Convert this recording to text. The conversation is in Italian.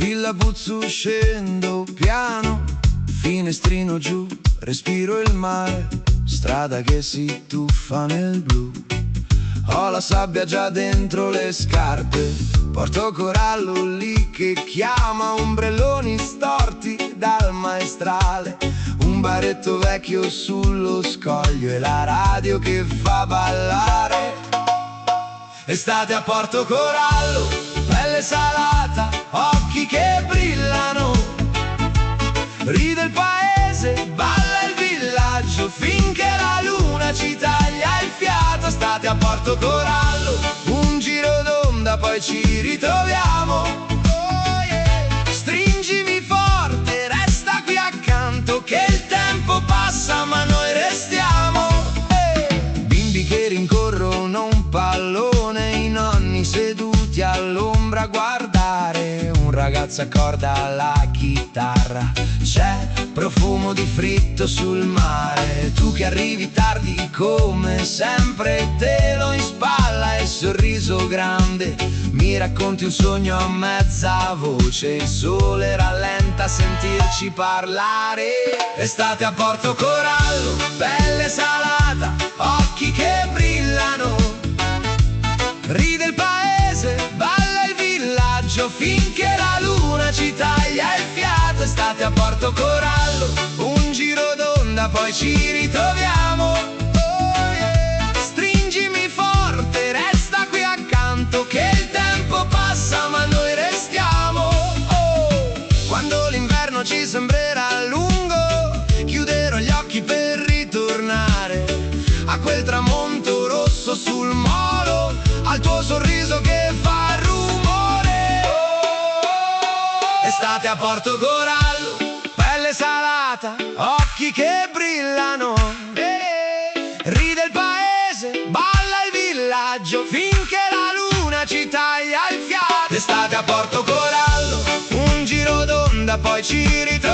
Villa Buzzu scendo piano, finestrino giù, respiro il mare, strada che si tuffa nel blu. Ho la sabbia già dentro le scarpe, Porto Corallo lì che chiama, ombrelloni storti dal maestrale, un baretto vecchio sullo scoglio e la radio che fa ballare. Estate a Porto Corallo, pelle salata, occhi che brillano, ride il paese, balla il villaggio finché la luna ci taglia il fiato. Estate a Porto Corallo, un giro d'onda poi ci ritroviamo. Oh yeah. Stringimi forte, resta qui accanto che il tempo passa ma noi restiamo. Bimbi che rincorrono un pallone, i nonni seduti all'ombra a guardare, un ragazzo accorda la chitarra, c'è profumo di fritto sul mare. Tu che arrivi tardi come sempre, telo in spalla e sorriso grande, mi racconti un sogno a mezza voce, il sole rallenta a sentirci parlare. Estate a Porto Corallo, pelle salata, occhi che brillano, ride il paese, balla il villaggio finché la luna ci taglia il fiato. Estate a Porto Corallo, un giro d'onda poi ci ritroviamo. Oh yeah. Stringimi forte, resta qui accanto che il tempo passa ma noi restiamo. Oh. Quando l'inverno ci sembrerà lungo, chiuderò gli occhi per ritornare a quel tramonto rosso sul molo, al tuo sorriso che fa rumore. Oh. Estate a Porto Corallo, pelle salata, occhi che brillano, ride il paese, balla il villaggio finché la luna ci taglia il fiato. Estate a Porto Corallo, un giro d'onda poi ci ritroviamo.